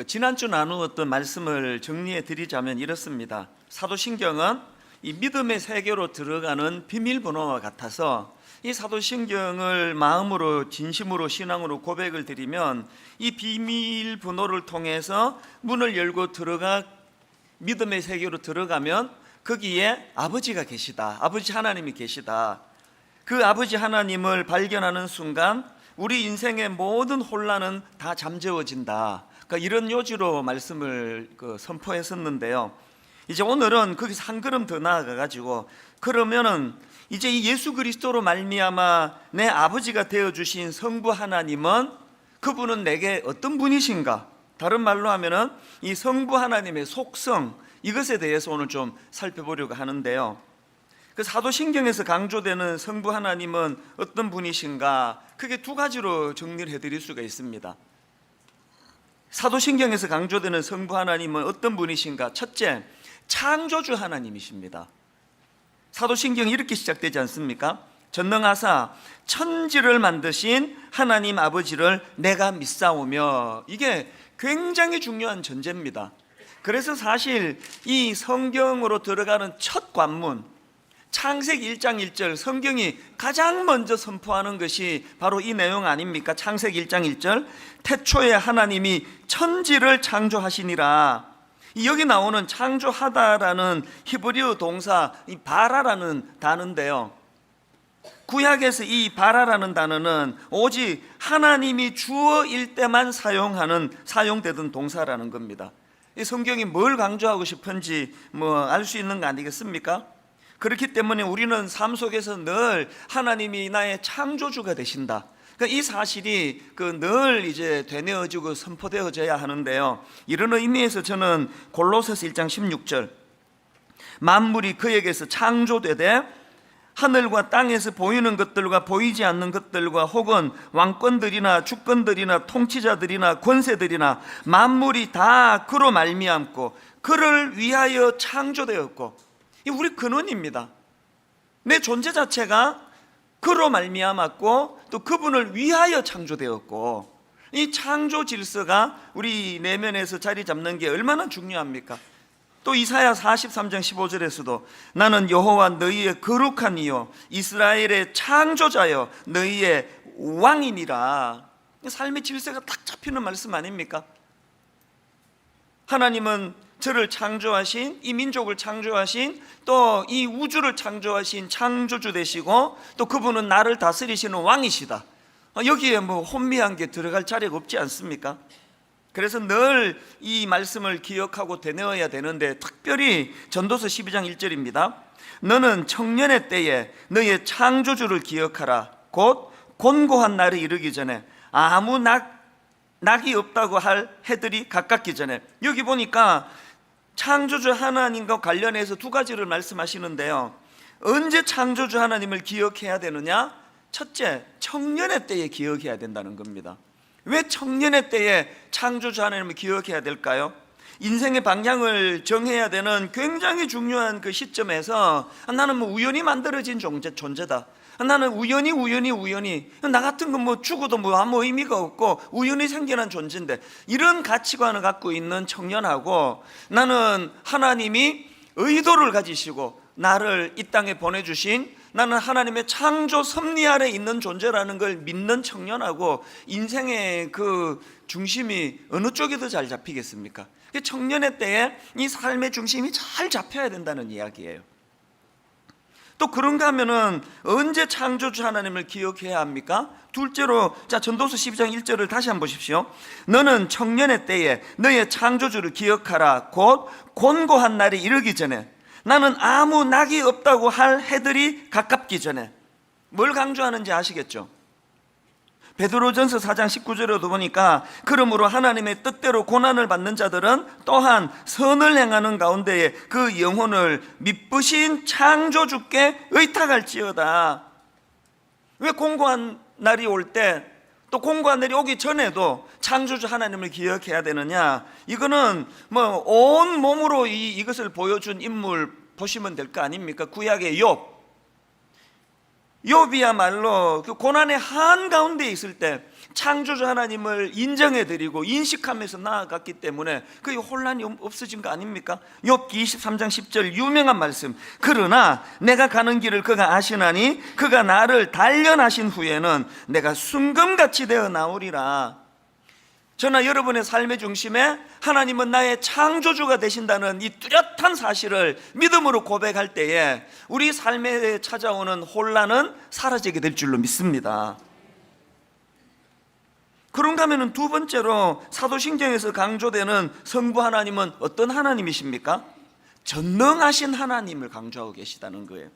지난주 나누었던 말씀을 정리해 드리자면 이렇습니다. 사도신경은 이 믿음의 세계로 들어가는 비밀번호와 같아서 이 사도신경을 마음으로 진심으로 신앙으로 고백을 드리면 이 비밀번호를 통해서 문을 열고 들어가 믿음의 세계로 들어가면 거기에 아버지가 계시다, 아버지 하나님이 계시다. 그 아버지 하나님을 발견하는 순간 우리 인생의 모든 혼란은 다 잠재워진다. 그러니까 이런 요지로 말씀을 선포했었는데요. 이제 오늘은 거기서 한 걸음 더 나아가가지고 그러면은 이제 이 예수 그리스도로 말미암아 내 아버지가 되어주신 성부 하나님은 그분은 내게 어떤 분이신가? 다른 말로 하면은 이 성부 하나님의 속성, 이것에 대해서 오늘 좀 살펴보려고 하는데요. 그 사도신경에서 강조되는 성부 하나님은 어떤 분이신가? 크게 두 가지로 정리를 해드릴 수가 있습니다. 사도신경에서 강조되는 성부 하나님은 어떤 분이신가? 첫째, 창조주 하나님이십니다. 사도신경이 이렇게 시작되지 않습니까? 전능하사 천지를 만드신 하나님 아버지를 내가 믿사오며, 이게 굉장히 중요한 전제입니다. 그래서 사실 이 성경으로 들어가는 첫 관문, 창세기 1장 1절, 성경이 가장 먼저 선포하는 것이 바로 이 내용 아닙니까? 창세기 1장 1절, 태초에 하나님이 천지를 창조하시니라. 여기 나오는 창조하다라는 히브리어 동사 이 바라라는 단어인데요, 구약에서 이 바라라는 단어는 오직 하나님이 주어일 때만 사용되던 동사라는 겁니다. 이 성경이 뭘 강조하고 싶은지 알 수 있는 거 아니겠습니까? 그렇기 때문에 우리는 삶 속에서 늘 하나님이 나의 창조주가 되신다, 그러니까 이 사실이 늘 이제 되뇌어지고 선포되어져야 하는데요. 이런 의미에서 저는 골로새서 1장 16절, 만물이 그에게서 창조되되 하늘과 땅에서 보이는 것들과 보이지 않는 것들과 혹은 왕권들이나 주권들이나 통치자들이나 권세들이나 만물이 다 그로 말미암고 그를 위하여 창조되었고, 이 우리 근원입니다. 내 존재 자체가 그로 말미암았고 또 그분을 위하여 창조되었고, 이 창조 질서가 우리 내면에서 자리 잡는 게 얼마나 중요합니까? 또 이사야 43장 15절에서도 나는 여호와 너희의 거룩한 이요 이스라엘의 창조자여 너희의 왕이니라. 삶의 질서가 딱 잡히는 말씀 아닙니까? 하나님은 저를 창조하신, 이 민족을 창조하신, 또 이 우주를 창조하신 창조주 되시고 또 그분은 나를 다스리시는 왕이시다. 여기에 혼미한 게 들어갈 자리가 없지 않습니까? 그래서 늘 이 말씀을 기억하고 되뇌어야 되는데, 특별히 전도서 12장 1절입니다. 너는 청년의 때에 너의 창조주를 기억하라. 곧 곤고한 날이 이르기 전에 아무 낙이 없다고 할 해들이 가깝기 전에. 여기 보니까 창조주 하나님과 관련해서 두 가지를 말씀하시는데요. 언제 창조주 하나님을 기억해야 되느냐? 첫째, 청년의 때에 기억해야 된다는 겁니다. 왜 청년의 때에 창조주 하나님을 기억해야 될까요? 인생의 방향을 정해야 되는 굉장히 중요한 그 시점에서 나는 우연히 만들어진 존재다, 나는 우연히 나 같은 건 죽어도 아무 의미가 없고 우연히 생겨난 존재인데, 이런 가치관을 갖고 있는 청년하고 나는 하나님이 의도를 가지시고 나를 이 땅에 보내주신, 나는 하나님의 창조 섭리 아래 있는 존재라는 걸 믿는 청년하고 인생의 그 중심이 어느 쪽이 더 잘 잡히겠습니까? 청년의 때에 이 삶의 중심이 잘 잡혀야 된다는 이야기예요. 또 그런가 하면은 언제 창조주 하나님을 기억해야 합니까? 둘째로, 전도서 12장 1절을 다시 한번 보십시오. 너는 청년의 때에 너의 창조주를 기억하라. 곧 곤고한 날이 이르기 전에, 나는 아무 낙이 없다고 할 해들이 가깝기 전에. 뭘 강조하는지 아시겠죠? 베드로전서 4장 19절에도 보니까 그러므로 하나님의 뜻대로 고난을 받는 자들은 또한 선을 행하는 가운데에 그 영혼을 미쁘신 창조주께 의탁할지어다. 왜 공고한 날이 올 때, 또 공고한 날이 오기 전에도 창조주 하나님을 기억해야 되느냐? 이거는 온 몸으로 이것을 보여준 인물 보시면 될 거 아닙니까? 구약의 욥. 욥이야말로 그 고난의 한가운데 있을 때 창조주 하나님을 인정해드리고 인식하면서 나아갔기 때문에 그 혼란이 없어진 거 아닙니까? 욥기 23장 10절 유명한 말씀, 그러나 내가 가는 길을 그가 아시나니 그가 나를 단련하신 후에는 내가 순금같이 되어 나오리라. 저나 여러분의 삶의 중심에 하나님은 나의 창조주가 되신다는 이 뚜렷한 사실을 믿음으로 고백할 때에 우리 삶에 찾아오는 혼란은 사라지게 될 줄로 믿습니다. 그런가 하면 두 번째로 사도신경에서 강조되는 성부 하나님은 어떤 하나님이십니까? 전능하신 하나님을 강조하고 계시다는 거예요.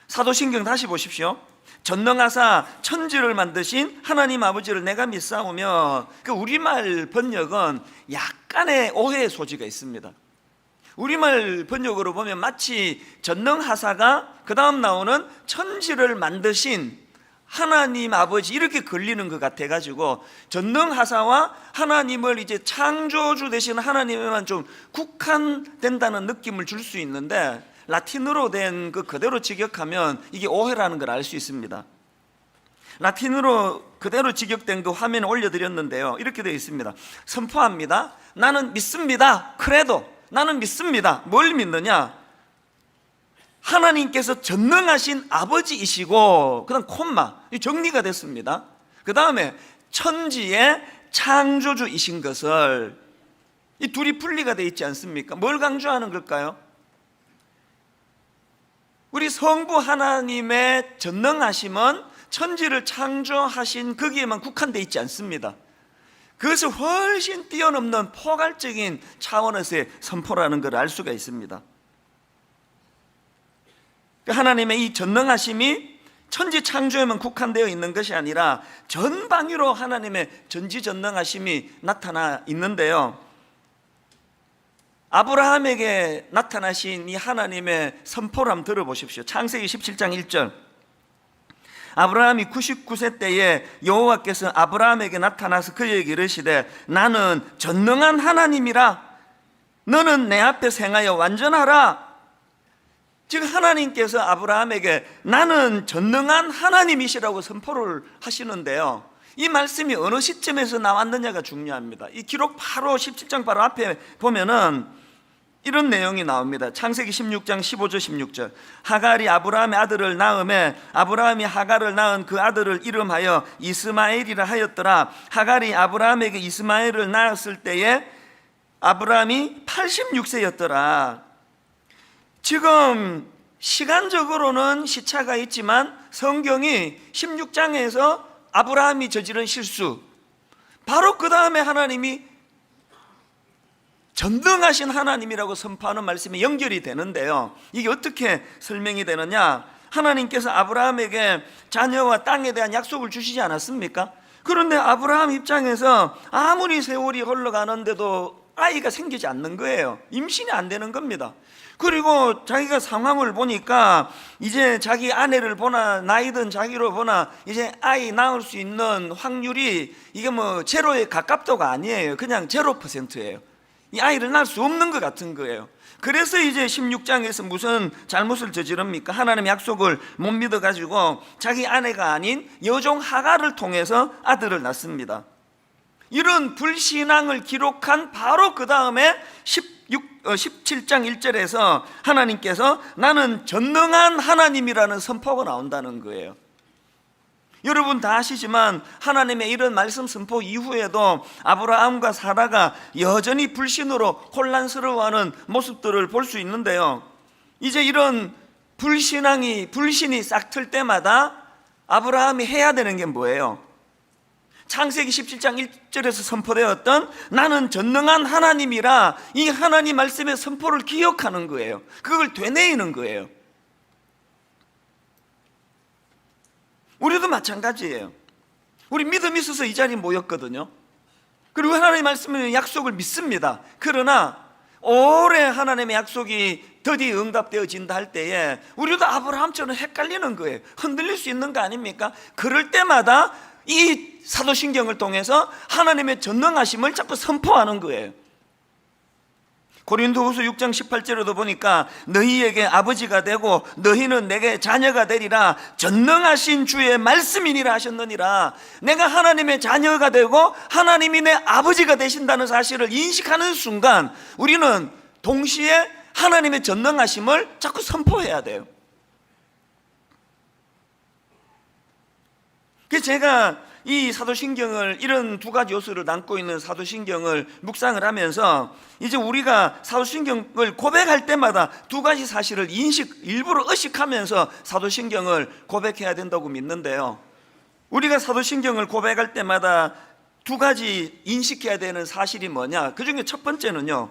사도신경 다시 보십시오. 전능하사 천지를 만드신 하나님 아버지를 내가 믿사오며, 그 우리말 번역은 약간의 오해의 소지가 있습니다. 우리말 번역으로 보면 마치 전능하사가 그 다음 나오는 천지를 만드신 하나님 아버지 이렇게 걸리는 것 같아가지고 전능하사와 하나님을 이제 창조주 되신 하나님에만 좀 국한된다는 느낌을 줄 수 있는데, 라틴어로 된 그 그대로 직역하면 이게 오해라는 걸 알 수 있습니다. 라틴어로 그대로 직역된 그 화면에 올려드렸는데요, 이렇게 되어 있습니다. 선포합니다. 나는 믿습니다. 크레도. 나는 믿습니다. 뭘 믿느냐? 하나님께서 전능하신 아버지이시고, 그 다음 콤마, 정리가 됐습니다. 그 다음에 천지의 창조주이신 것을, 이 둘이 분리가 되어 있지 않습니까? 뭘 강조하는 걸까요? 우리 성부 하나님의 전능하심은 천지를 창조하신 거기에만 국한되어 있지 않습니다. 그것을 훨씬 뛰어넘는 포괄적인 차원에서의 선포라는 걸 알 수가 있습니다. 하나님의 이 전능하심이 천지 창조에만 국한되어 있는 것이 아니라 전방위로 하나님의 전지전능하심이 나타나 있는데요, 아브라함에게 나타나신 이 하나님의 선포를 한번 들어보십시오. 창세기 17장 1절. 아브라함이 99세 때에 여호와께서 아브라함에게 나타나서 그에게 이르시되 나는 전능한 하나님이라, 너는 내 앞에 행하여 완전하라. 즉 하나님께서 아브라함에게 나는 전능한 하나님이시라고 선포를 하시는데요, 이 말씀이 어느 시점에서 나왔느냐가 중요합니다. 이 기록 바로 17장 바로 앞에 보면은 이런 내용이 나옵니다. 창세기 16장 15절 16절. 하갈이 아브라함의 아들을 낳음에 아브라함이 하갈을 낳은 그 아들을 이름하여 이스마엘이라 하였더라. 하갈이 아브라함에게 이스마엘을 낳았을 때에 아브라함이 86세였더라. 지금 시간적으로는 시차가 있지만 성경이 16장에서 아브라함이 저지른 실수, 바로 그 다음에 하나님이 전능하신 하나님이라고 선포하는 말씀이 연결이 되는데요, 이게 어떻게 설명이 되느냐? 하나님께서 아브라함에게 자녀와 땅에 대한 약속을 주시지 않았습니까? 그런데 아브라함 입장에서 아무리 세월이 흘러가는데도 아이가 생기지 않는 거예요. 임신이 안 되는 겁니다. 그리고 자기가 상황을 보니까 이제 자기 아내를 보나 나이든 자기로 보나 이제 아이 낳을 수 있는 확률이 이게 뭐 제로에 가깝도가 아니에요. 그냥 0%예요. 이 아이를 낳을 수 없는 것 같은 거예요. 그래서 이제 16장에서 무슨 잘못을 저지릅니까? 하나님의 약속을 못 믿어가지고 자기 아내가 아닌 여종 하갈을 통해서 아들을 낳습니다. 이런 불신앙을 기록한 바로 그 다음에 17장 1절에서 하나님께서 나는 전능한 하나님이라는 선포가 나온다는 거예요. 여러분 다 아시지만 하나님의 이런 말씀 선포 이후에도 아브라함과 사라가 여전히 불신으로 혼란스러워하는 모습들을 볼 수 있는데요, 이제 이런 불신이 싹틀 때마다 아브라함이 해야 되는 게 뭐예요? 창세기 17장 1절에서 선포되었던 나는 전능한 하나님이라, 이 하나님 말씀의 선포를 기억하는 거예요. 그걸 되뇌이는 거예요. 우리도 마찬가지예요. 우리 믿음이 있어서 이 자리에 모였거든요. 그리고 하나님의 말씀의 약속을 믿습니다. 그러나 오래 하나님의 약속이 드디어 응답되어진다 할 때에 우리도 아브라함처럼 헷갈리는 거예요. 흔들릴 수 있는 거 아닙니까? 그럴 때마다 이 사도신경을 통해서 하나님의 전능하심을 자꾸 선포하는 거예요. 고린도후서 6장 18절에도 보니까 너희에게 아버지가 되고 너희는 내게 자녀가 되리라 전능하신 주의 말씀이니라 하셨느니라. 내가 하나님의 자녀가 되고 하나님이 내 아버지가 되신다는 사실을 인식하는 순간 우리는 동시에 하나님의 전능하심을 자꾸 선포해야 돼요. 그래서 제가 이 사도신경을, 이런 두 가지 요소를 담고 있는 사도신경을 묵상을 하면서 이제 우리가 사도신경을 고백할 때마다 두 가지 사실을 일부러 의식하면서 사도신경을 고백해야 된다고 믿는데요, 우리가 사도신경을 고백할 때마다 두 가지 인식해야 되는 사실이 뭐냐? 그 중에 첫 번째는요,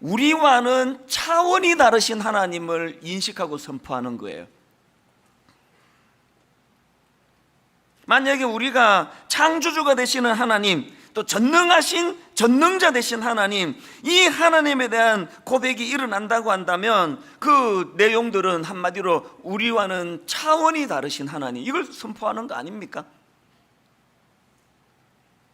우리와는 차원이 다르신 하나님을 인식하고 선포하는 거예요. 만약에 우리가 창조주가 되시는 하나님, 또 전능하신 전능자 되신 하나님, 이 하나님에 대한 고백이 일어난다고 한다면 그 내용들은 한마디로 우리와는 차원이 다르신 하나님, 이걸 선포하는 거 아닙니까?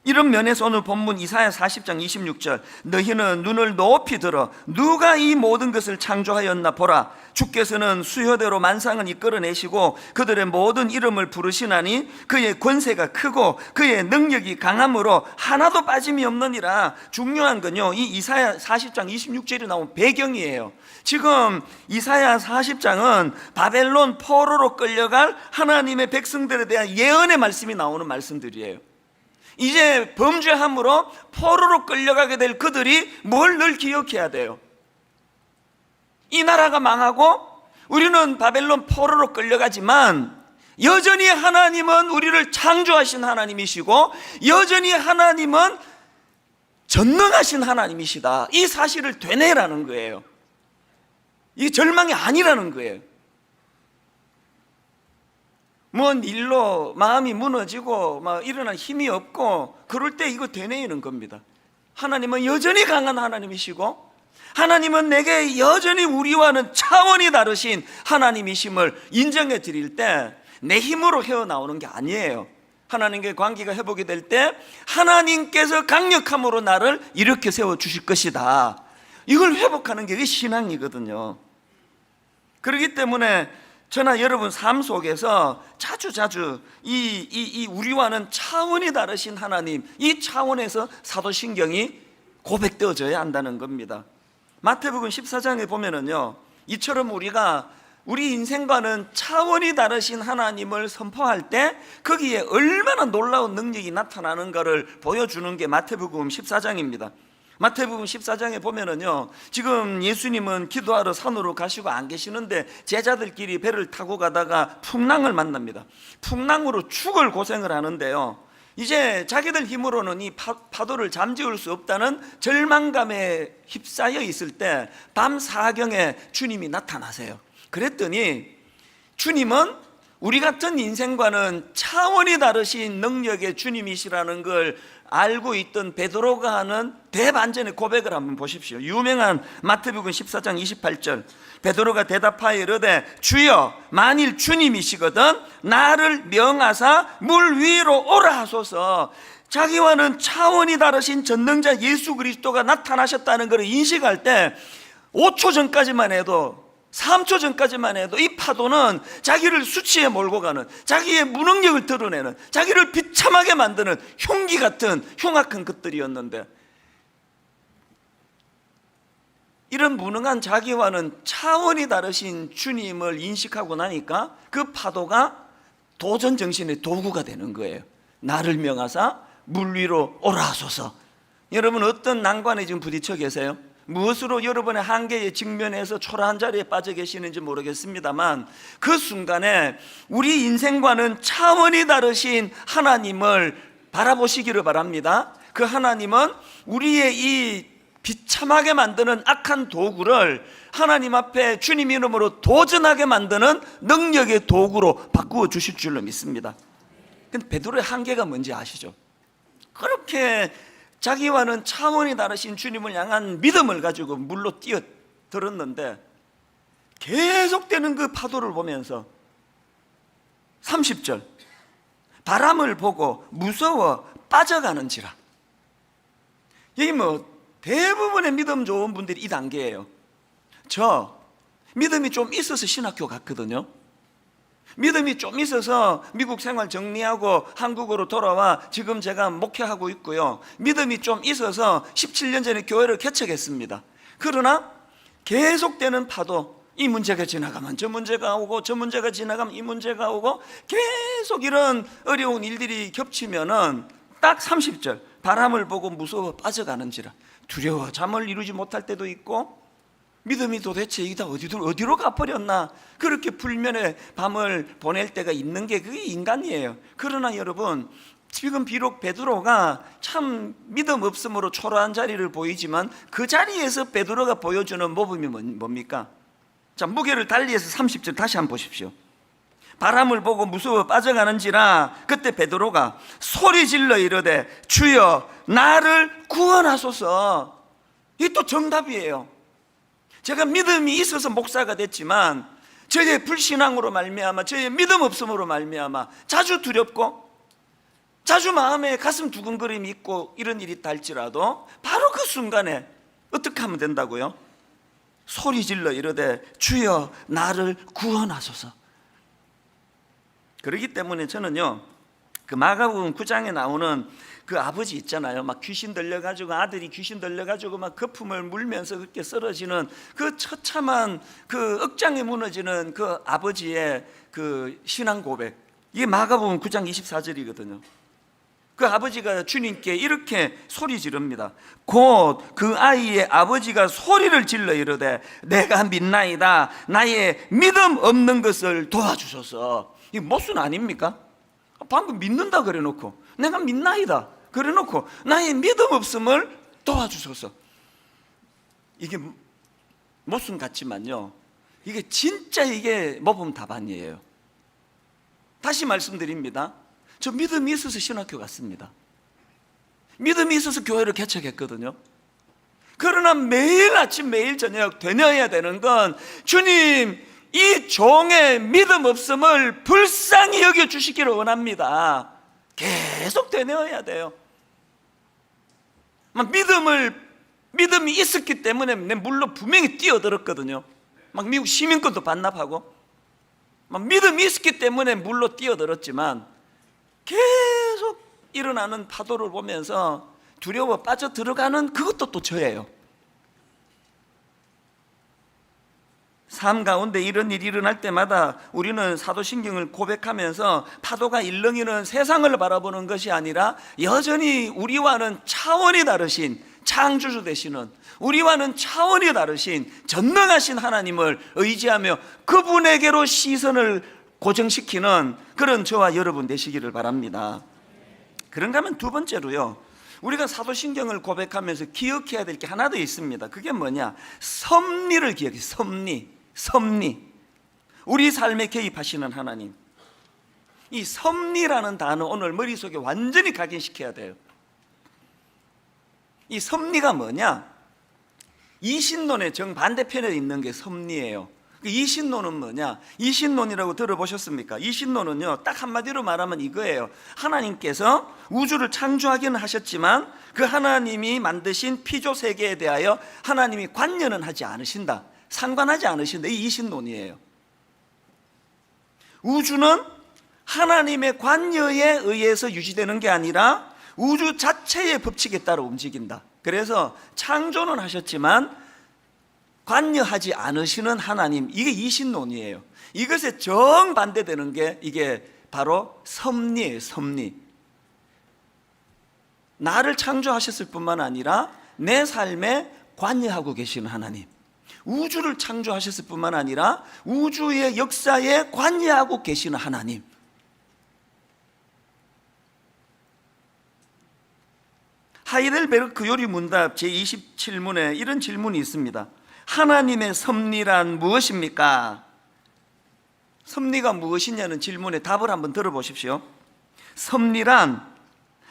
이런 면에서 오늘 본문 이사야 40장 26절, 너희는 눈을 높이 들어 누가 이 모든 것을 창조하였나 보라. 주께서는 수효대로 만상을 이끌어내시고 그들의 모든 이름을 부르시나니 그의 권세가 크고 그의 능력이 강함으로 하나도 빠짐이 없느니라. 중요한 건요, 이 이사야 40장 26절이 나온 배경이에요. 지금 이사야 40장은 바벨론 포로로 끌려갈 하나님의 백성들에 대한 예언의 말씀이 나오는 말씀들이에요. 이제 범죄함으로 포로로 끌려가게 될 그들이 뭘 늘 기억해야 돼요? 이 나라가 망하고 우리는 바벨론 포로로 끌려가지만 여전히 하나님은 우리를 창조하신 하나님이시고 여전히 하나님은 전능하신 하나님이시다, 이 사실을 되뇌라는 거예요. 이게 절망이 아니라는 거예요. 뭔 일로 마음이 무너지고 막 일어날 힘이 없고 그럴 때 이거 되뇌이는 겁니다. 하나님은 여전히 강한 하나님이시고 하나님은 내게 여전히 우리와는 차원이 다르신 하나님이심을 인정해 드릴 때 내 힘으로 헤어나오는 게 아니에요. 하나님께 관계가 회복이 될 때 하나님께서 강력함으로 나를 일으켜 세워주실 것이다, 이걸 회복하는 게 신앙이거든요. 그렇기 때문에 저나 여러분 삶 속에서 자주 이 우리와는 차원이 다르신 하나님, 이 차원에서 사도신경이 고백되어져야 한다는 겁니다. 마태복음 14장에 보면은요, 이처럼 우리가 우리 인생과는 차원이 다르신 하나님을 선포할 때 거기에 얼마나 놀라운 능력이 나타나는가를 보여주는 게 마태복음 14장입니다. 마태복음 14장에 보면은요, 지금 예수님은 기도하러 산으로 가시고 안 계시는데 제자들끼리 배를 타고 가다가 풍랑을 만납니다. 풍랑으로 죽을 고생을 하는데요, 이제 자기들 힘으로는 이 파도를 잠재울 수 없다는 절망감에 휩싸여 있을 때 밤 사경에 주님이 나타나세요. 그랬더니 주님은 우리 같은 인생과는 차원이 다르신 능력의 주님이시라는 걸 알고 있던 베드로가 하는 대반전의 고백을 한번 보십시오. 유명한 마태복음 14장 28절, 베드로가 대답하여 이르되 주여 만일 주님이시거든 나를 명하사 물 위로 오라 하소서. 자기와는 차원이 다르신 전능자 예수 그리스도가 나타나셨다는 것을 인식할 때 5초 전까지만 해도, 3초 전까지만 해도 이 파도는 자기를 수치에 몰고 가는, 자기의 무능력을 드러내는, 자기를 비참하게 만드는 흉기 같은 흉악한 것들이었는데, 이런 무능한 자기와는 차원이 다르신 주님을 인식하고 나니까 그 파도가 도전 정신의 도구가 되는 거예요. 나를 명하사 물 위로 오라 하소서. 여러분 어떤 난관에 지금 부딪혀 계세요? 무엇으로 여러분의 한계에 직면해서 초라한 자리에 빠져 계시는지 모르겠습니다만 그 순간에 우리 인생과는 차원이 다르신 하나님을 바라보시기를 바랍니다. 그 하나님은 우리의 이 비참하게 만드는 악한 도구를 하나님 앞에 주님 이름으로 도전하게 만드는 능력의 도구로 바꾸어 주실 줄로 믿습니다. 근데 베드로의 한계가 뭔지 아시죠? 그렇게 자기와는 차원이 다르신 주님을 향한 믿음을 가지고 물로 뛰어들었는데 계속되는 그 파도를 보면서 30절, 바람을 보고 무서워 빠져가는지라. 여기 뭐 대부분의 믿음 좋은 분들이 이 단계예요. 저 믿음이 좀 있어서 신학교 갔거든요. 믿음이 좀 있어서 미국 생활 정리하고 한국으로 돌아와 지금 제가 목회하고 있고요. 믿음이 좀 있어서 17년 전에 교회를 개척했습니다. 그러나 계속되는 파도, 이 문제가 지나가면 저 문제가 오고 저 문제가 지나가면 이 문제가 오고 계속 이런 어려운 일들이 겹치면은 딱 30절, 바람을 보고 무서워 빠져가는지라. 두려워 잠을 이루지 못할 때도 있고, 믿음이 도대체 이게 다 어디로 가버렸나, 그렇게 불면의 밤을 보낼 때가 있는 게 그게 인간이에요. 그러나 여러분, 지금 비록 베드로가 참 믿음 없음으로 초라한 자리를 보이지만 그 자리에서 베드로가 보여주는 모범이 뭡니까? 자, 무게를 달리해서 30절 다시 한번 보십시오. 바람을 보고 무서워 빠져가는지라 그때 베드로가 소리 질러 이르되 주여 나를 구원하소서. 이게 또 정답이에요. 제가 믿음이 있어서 목사가 됐지만 저의 불신앙으로 말미암아, 저의 믿음 없음으로 말미암아 자주 두렵고 자주 마음에 가슴 두근거림이 있고 이런 일이 있다 할지라도 바로 그 순간에 어떻게 하면 된다고요? 소리 질러 이르되 주여 나를 구원하소서. 그렇기 때문에 저는요, 그 마가복음 9장에 나오는 그 아버지 있잖아요. 막 귀신 들려가지고, 아들이 귀신 들려가지고 막 거품을 물면서 그렇게 쓰러지는 그 처참한 그 억장에 무너지는 그 아버지의 그 신앙 고백, 이게 마가복음 9장 24절이거든요. 그 아버지가 주님께 이렇게 소리 지릅니다. 곧 그 아이의 아버지가 소리를 질러 이르되 내가 믿나이다, 나의 믿음 없는 것을 도와주소서. 이 모순 아닙니까? 방금 믿는다 그래 놓고, 내가 믿나이다 그래 놓고 나의 믿음 없음을 도와주소서. 이게 모순 같지만요, 이게 진짜 이게 모범 답안이에요. 다시 말씀드립니다. 저 믿음이 있어서 신학교 갔습니다. 믿음이 있어서 교회를 개척했거든요. 그러나 매일 아침 매일 저녁 되뇌어야 되는 건 주님, 이 종의 믿음 없음을 불쌍히 여겨주시기를 원합니다. 계속 되뇌어야 돼요. 믿음이 있었기 때문에 내 물로 분명히 뛰어들었거든요. 막 미국 시민권도 반납하고, 막 믿음이 있었기 때문에 물로 뛰어들었지만 계속 일어나는 파도를 보면서 두려워 빠져 들어가는 그것도 또 저예요. 삶 가운데 이런 일이 일어날 때마다 우리는 사도신경을 고백하면서 파도가 일렁이는 세상을 바라보는 것이 아니라 여전히 우리와는 차원이 다르신 창조주 되시는, 우리와는 차원이 다르신 전능하신 하나님을 의지하며 그분에게로 시선을 고정시키는 그런 저와 여러분 되시기를 바랍니다. 그런가 하면 두 번째로요, 우리가 사도신경을 고백하면서 기억해야 될 게 하나 더 있습니다. 그게 뭐냐? 섭리를 기억해. 섭리. 우리 삶에 개입하시는 하나님. 이 섭리라는 단어 오늘 머릿속에 완전히 각인시켜야 돼요. 이 섭리가 뭐냐? 이신론의 정반대편에 있는 게 섭리예요. 이신론은 뭐냐? 이신론이라고 들어보셨습니까? 이신론은요, 딱 한마디로 말하면 이거예요. 하나님께서 우주를 창조하기는 하셨지만 그 하나님이 만드신 피조 세계에 대하여 하나님이 관여는 하지 않으신다, 상관하지 않으신다. 이 이신론이에요. 우주는 하나님의 관여에 의해서 유지되는 게 아니라 우주 자체의 법칙에 따라 움직인다. 그래서 창조는 하셨지만 관여하지 않으시는 하나님, 이게 이신론이에요. 이것에 정반대되는 게 이게 바로 섭리예요. 섭리. 나를 창조하셨을 뿐만 아니라 내 삶에 관여하고 계시는 하나님, 우주를 창조하셨을 뿐만 아니라 우주의 역사에 관여하고 계시는 하나님. 하이델베르크 요리문답 제27문에 이런 질문이 있습니다. 하나님의 섭리란 무엇입니까? 섭리가 무엇이냐는 질문에 답을 한번 들어보십시오. 섭리란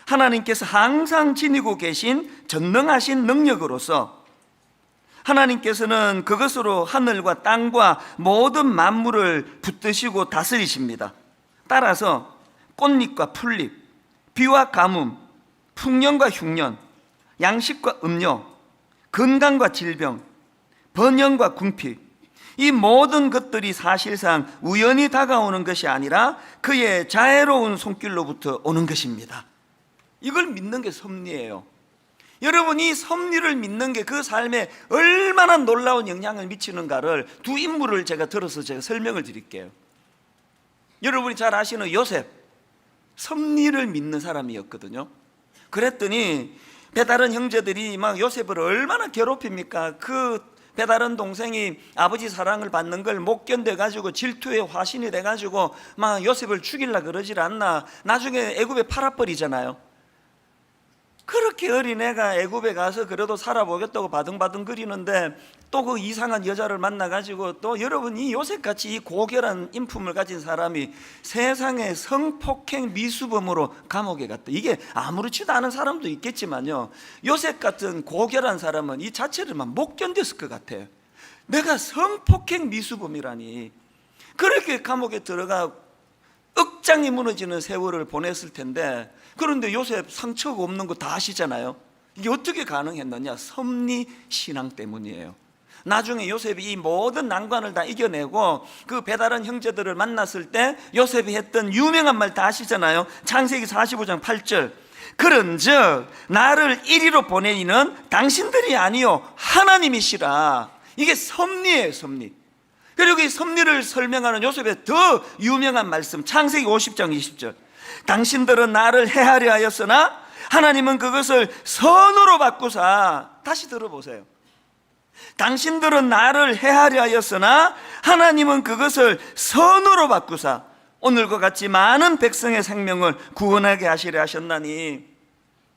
하나님께서 항상 지니고 계신 전능하신 능력으로서 하나님께서는 그것으로 하늘과 땅과 모든 만물을 붙드시고 다스리십니다. 따라서 꽃잎과 풀잎, 비와 가뭄, 풍년과 흉년, 양식과 음료, 건강과 질병, 번영과 궁핍, 이 모든 것들이 사실상 우연히 다가오는 것이 아니라 그의 자애로운 손길로부터 오는 것입니다. 이걸 믿는 게 섭리예요. 여러분이 섭리를 믿는 게 그 삶에 얼마나 놀라운 영향을 미치는가를 두 인물을 제가 들어서 제가 설명을 드릴게요. 여러분이 잘 아시는 요셉, 섭리를 믿는 사람이었거든요. 그랬더니 배다른 형제들이 막 요셉을 얼마나 괴롭힙니까? 그 배다른 동생이 아버지 사랑을 받는 걸 못 견뎌가지고 질투의 화신이 돼가지고 막 요셉을 죽이려 그러질 않나. 나중에 애굽에 팔아버리잖아요. 그렇게 어린애가 애굽에 가서 그래도 살아보겠다고 바등바등 거리는데 또 그 이상한 여자를 만나가지고 또 여러분이 요셉같이 이 고결한 인품을 가진 사람이 세상에 성폭행 미수범으로 감옥에 갔다. 이게 아무렇지도 않은 사람도 있겠지만요, 요셉 같은 고결한 사람은 이 자체를만 못 견뎠을 것 같아요. 내가 성폭행 미수범이라니. 그렇게 감옥에 들어가 억장이 무너지는 세월을 보냈을 텐데, 그런데 요셉 상처가 없는 거 다 아시잖아요. 이게 어떻게 가능했느냐? 섭리 신앙 때문이에요. 나중에 요셉이 이 모든 난관을 다 이겨내고 그 배다른 형제들을 만났을 때 요셉이 했던 유명한 말 다 아시잖아요. 창세기 45장 8절, 그런즉 나를 이리로 보내이는 당신들이 아니요 하나님이시라. 이게 섭리예요, 섭리. 그리고 이 섭리를 설명하는 요셉의 더 유명한 말씀, 창세기 50장 20절, 당신들은 나를 해하려 하였으나 하나님은 그것을 선으로 바꾸사. 다시 들어보세요. 당신들은 나를 해하려 하였으나 하나님은 그것을 선으로 바꾸사 오늘과 같이 많은 백성의 생명을 구원하게 하시려 하셨나니.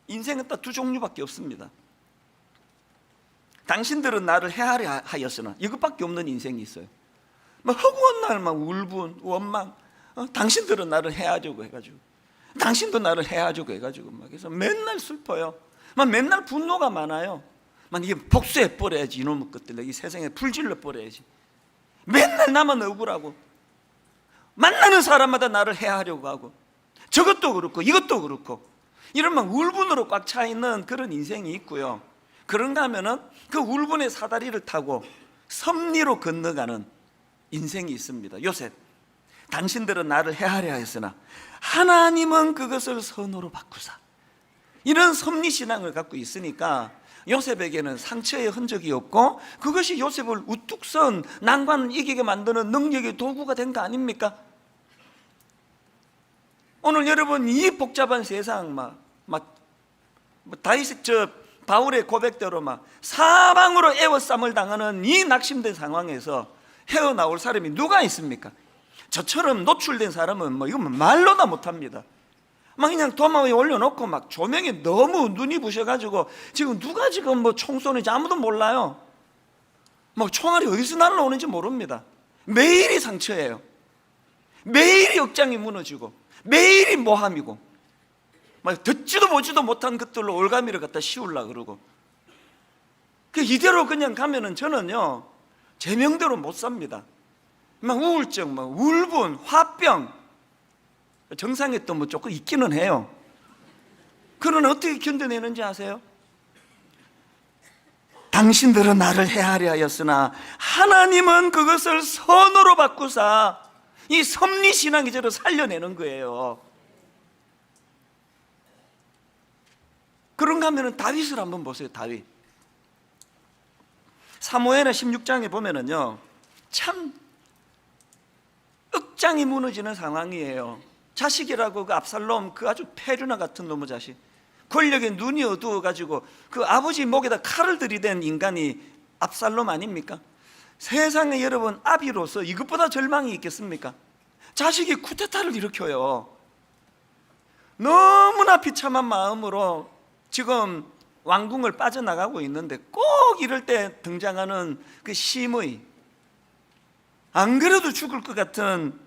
인생은 딱 두 종류밖에 없습니다. 당신들은 나를 해하려 하였으나, 이것밖에 없는 인생이 있어요. 막 허구한 날 막 울분, 원망, 당신들은 나를 해하려고 해가지고, 당신도 나를 해하려고 해가지고 막 해서 맨날 슬퍼요. 막 맨날 분노가 많아요. 막 이게 복수해 버려야지, 이놈의 것들, 이 세상에 불질러 버려야지. 맨날 나만 억울하고, 만나는 사람마다 나를 해하려고 하고, 저것도 그렇고 이것도 그렇고, 이런 막 울분으로 꽉 차 있는 그런 인생이 있고요. 그런가 하면은 그 울분의 사다리를 타고 섭리로 건너가는 인생이 있습니다. 요셉, 당신들은 나를 해하려 했으나 하나님은 그것을 선으로 바꾸사. 이런 섭리신앙을 갖고 있으니까 요셉에게는 상처의 흔적이 없고, 그것이 요셉을 우뚝 선 난관을 이기게 만드는 능력의 도구가 된 거 아닙니까? 오늘 여러분 이 복잡한 세상 다윗 바울의 고백대로 막 사방으로 애워쌈을 당하는 이 낙심된 상황에서 헤어나올 사람이 누가 있습니까? 저처럼 노출된 사람은 이건 말로나 못합니다. 막 그냥 도마 위에 올려놓고 막 조명에 너무 눈이 부셔가지고 지금 누가 지금 총 쏘는지 아무도 몰라요. 총알이 어디서 날라오는지 모릅니다. 매일이 상처예요. 매일이 억장이 무너지고, 매일이 모함이고, 듣지도 보지도 못한 것들로 올가미를 갖다 씌우려고 그러고, 이대로 그냥 가면은 저는요 제 명대로 못 삽니다. 우울증, 울분, 화병, 정상에 또 조금 있기는 해요. 그러나 어떻게 견뎌내는지 아세요? 당신들은 나를 해하려 하였으나 하나님은 그것을 선으로 바꾸사. 이 섭리신앙이 저를 살려내는 거예요. 그런가 하면 다윗을 한번 보세요. 다윗, 사무엘하 16장에 보면은요 참 억장이 무너지는 상황이에요. 자식이라고 그 압살롬, 그 아주 페류나 같은 놈의 자식, 권력에 눈이 어두워가지고 그 아버지 목에다 칼을 들이댄 인간이 압살롬 아닙니까? 세상에 여러분, 아비로서 이것보다 절망이 있겠습니까? 자식이 쿠데타를 일으켜요. 너무나 비참한 마음으로 지금 왕궁을 빠져나가고 있는데 꼭 이럴 때 등장하는 그 심의, 안 그래도 죽을 것 같은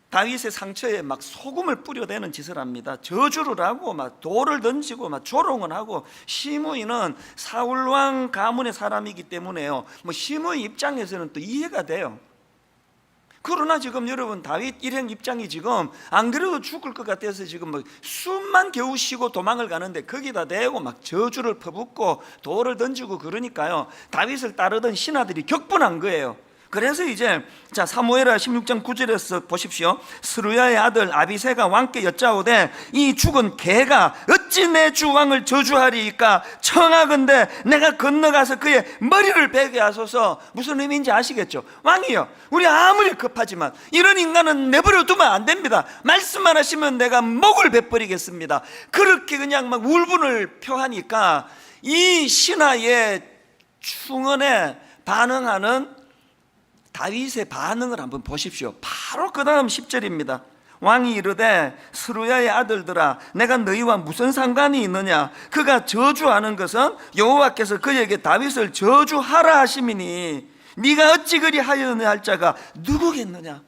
다윗의 상처에 막 소금을 뿌려대는 짓을 합니다. 저주를 하고 막 돌을 던지고 막 조롱을 하고. 시므이는 사울왕 가문의 사람이기 때문에요, 시므이 입장에서는 또 이해가 돼요. 그러나 지금 여러분 다윗 일행 입장이 지금 안 그래도 죽을 것 같아서 지금 뭐 숨만 겨우 쉬고 도망을 가는데 거기다 대고 막 저주를 퍼붓고 돌을 던지고 그러니까요, 다윗을 따르던 신하들이 격분한 거예요. 그래서 이제 자 사무엘하 16장 9절에서 보십시오. 스루야의 아들 아비새가 왕께 여짜오되 이 죽은 개가 어찌 내 주 왕을 저주하리이까? 청하건대 내가 건너가서 그의 머리를 베게 하소서. 무슨 의미인지 아시겠죠? 왕이요, 우리 아무리 급하지만 이런 인간은 내버려 두면 안 됩니다. 말씀만 하시면 내가 목을 베버리겠습니다. 그렇게 그냥 막 울분을 표하니까 이 신하의 충언에 반응하는 다윗의 반응을 한번 보십시오. 바로 그 다음 10절입니다. 왕이 이르되 스루야의 아들들아, 내가 너희와 무슨 상관이 있느냐? 그가 저주하는 것은 여호와께서 그에게 다윗을 저주하라 하심이니 네가 어찌 그리 하였느냐 할 자가 누구겠느냐?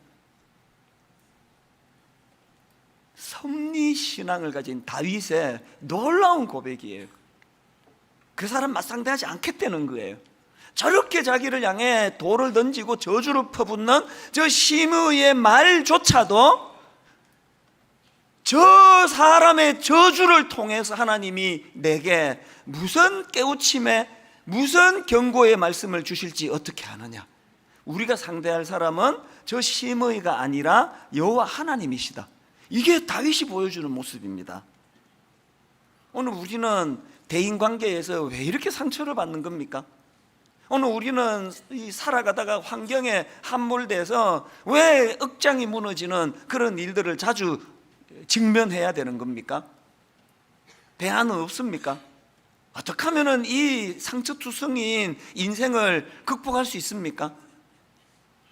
섭리신앙을 가진 다윗의 놀라운 고백이에요. 그 사람 맞상대하지 않겠다는 거예요. 저렇게 자기를 향해 돌을 던지고 저주를 퍼붓는 저 심의의 말조차도 저 사람의 저주를 통해서 하나님이 내게 무슨 깨우침에 무슨 경고의 말씀을 주실지 어떻게 아느냐? 우리가 상대할 사람은 저 심의가 아니라 여호와 하나님이시다. 이게 다윗이 보여주는 모습입니다. 오늘 우리는 대인관계에서 왜 이렇게 상처를 받는 겁니까? 오늘 우리는 살아가다가 환경에 함몰돼서 왜 억장이 무너지는 그런 일들을 자주 직면해야 되는 겁니까? 대안은 없습니까? 어떻게 하면 이 상처투성인 인생을 극복할 수 있습니까?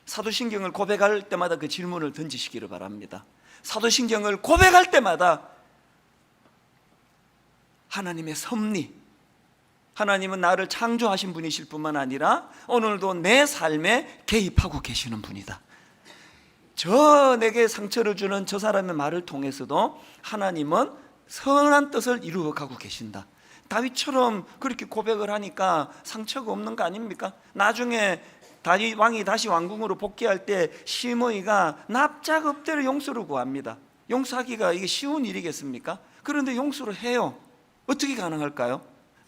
사도신경을 고백할 때마다 그 질문을 던지시기를 바랍니다. 사도신경을 고백할 때마다 하나님의 섭리, 하나님은 나를 창조하신 분이실 뿐만 아니라 오늘도 내 삶에 개입하고 계시는 분이다. 저 내게 상처를 주는 저 사람의 말을 통해서도 하나님은 선한 뜻을 이루어가고 계신다. 다윗처럼 그렇게 고백을 하니까 상처가 없는 거 아닙니까? 나중에 다윗 왕이 다시 왕궁으로 복귀할 때 시므이가 납작엎드려 용서를 구합니다. 용서하기가 이게 쉬운 일이겠습니까? 그런데 용서를 해요. 어떻게 가능할까요?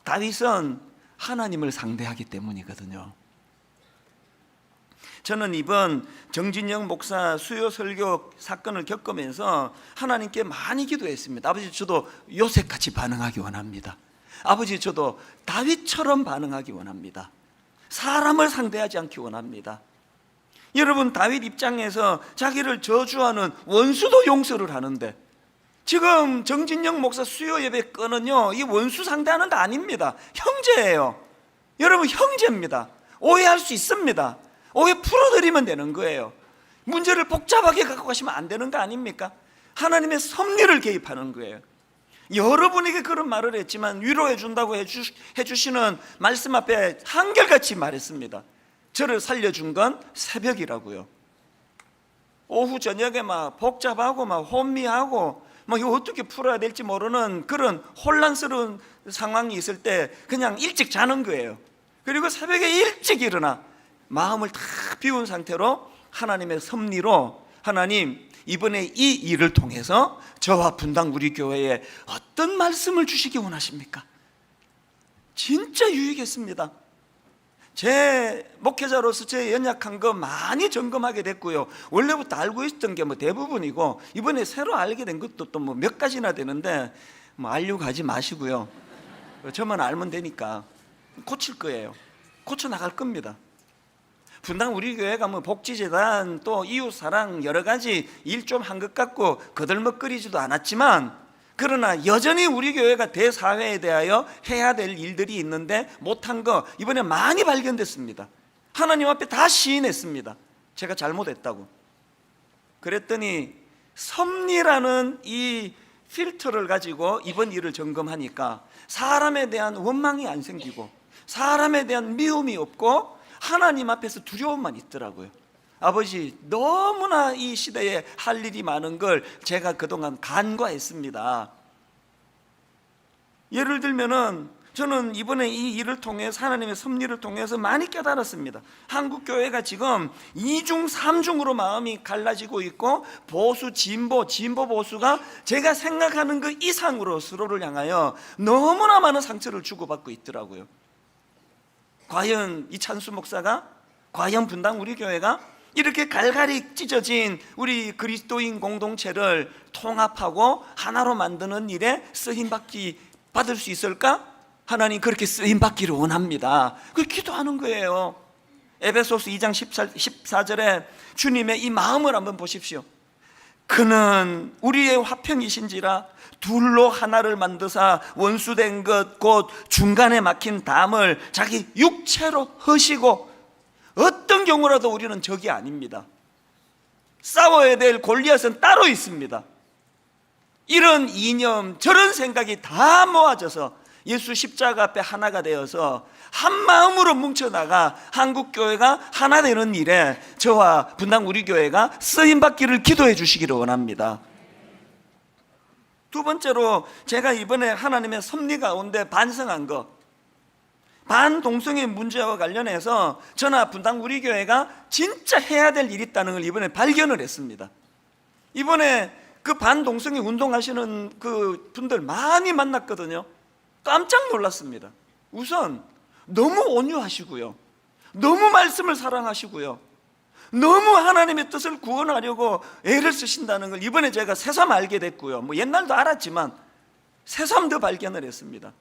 다윗은 하나님을 상대하기 때문이거든요. 저는 이번 정진영 목사 수요 설교 사건을 겪으면서 하나님께 많이 기도했습니다. 아버지, 저도 요셉같이 반응하기 원합니다. 아버지, 저도 다윗처럼 반응하기 원합니다. 사람을 상대하지 않기 원합니다. 여러분, 다윗 입장에서 자기를 저주하는 원수도 용서를 하는데, 지금 정진영 목사 수요 예배 끄는요, 이 원수 상대하는 거 아닙니다. 형제예요. 여러분, 형제입니다. 오해할 수 있습니다. 오해 풀어드리면 되는 거예요. 문제를 복잡하게 갖고 가시면 안 되는 거 아닙니까? 하나님의 섭리를 개입하는 거예요. 여러분에게 그런 말을 했지만 위로해 준다고 해주시는 말씀 앞에 한결같이 말했습니다. 저를 살려준 건 새벽이라고요. 오후 저녁에 막 복잡하고 막 혼미하고 뭐 이거 어떻게 풀어야 될지 모르는 그런 혼란스러운 상황이 있을 때 그냥 일찍 자는 거예요. 그리고 새벽에 일찍 일어나 마음을 다 비운 상태로 하나님의 섭리로, 하나님, 이번에 이 일을 통해서 저와 분당 우리 교회에 어떤 말씀을 주시기 원하십니까? 진짜 유익했습니다. 제 목회자로서 제 연약한 거 많이 점검하게 됐고요. 원래부터 알고 있었던 게 뭐 대부분이고, 이번에 새로 알게 된 것도 또 뭐 몇 가지나 되는데 뭐 알려고 하지 마시고요. 저만 알면 되니까 고칠 거예요. 고쳐 나갈 겁니다. 분당 우리 교회가 뭐 복지재단 또 이웃사랑 여러 가지 일 좀 한 것 같고 거들먹거리지도 않았지만, 그러나 여전히 우리 교회가 대사회에 대하여 해야 될 일들이 있는데 못한 거 이번에 많이 발견됐습니다. 하나님 앞에 다 시인했습니다. 제가 잘못했다고. 그랬더니 섭리라는 이 필터를 가지고 이번 일을 점검하니까 사람에 대한 원망이 안 생기고 사람에 대한 미움이 없고 하나님 앞에서 두려움만 있더라고요. 아버지, 너무나 이 시대에 할 일이 많은 걸 제가 그동안 간과했습니다. 예를 들면은 저는 이번에 이 일을 통해서 하나님의 섭리를 통해서 많이 깨달았습니다. 한국 교회가 지금 이중 삼중으로 마음이 갈라지고 있고, 보수 진보 보수가 제가 생각하는 그 이상으로 서로를 향하여 너무나 많은 상처를 주고받고 있더라고요. 과연 이찬수 목사가, 과연 분당 우리 교회가 이렇게 갈갈이 찢어진 우리 그리스도인 공동체를 통합하고 하나로 만드는 일에 받을 수 있을까? 하나님 그렇게 쓰임받기를 원합니다. 그 기도하는 거예요. 에베소서 2장 14절에 주님의 이 마음을 한번 보십시오. 그는 우리의 화평이신지라 둘로 하나를 만드사 원수된 것 곧 중간에 막힌 담을 자기 육체로 허시고, 어떤 경우라도 우리는 적이 아닙니다. 싸워야 될 골리앗은 따로 있습니다. 이런 이념, 저런 생각이 다 모아져서 예수 십자가 앞에 하나가 되어서 한 마음으로 뭉쳐나가 한국교회가 하나 되는 일에 저와 분당 우리 교회가 쓰임받기를 기도해 주시기를 원합니다. 두 번째로 제가 이번에 하나님의 섭리 가운데 반성한 것, 반동성애 문제와 관련해서 저나 분당 우리 교회가 진짜 해야 될 일이 있다는 걸 이번에 발견을 했습니다. 이번에 그 반동성애 운동하시는 그 분들 많이 만났거든요. 깜짝 놀랐습니다. 우선 너무 온유하시고요, 너무 말씀을 사랑하시고요, 너무 하나님의 뜻을 구원하려고 애를 쓰신다는 걸 이번에 제가 새삼 알게 됐고요. 뭐 옛날도 알았지만 새삼 더 발견을 했습니다.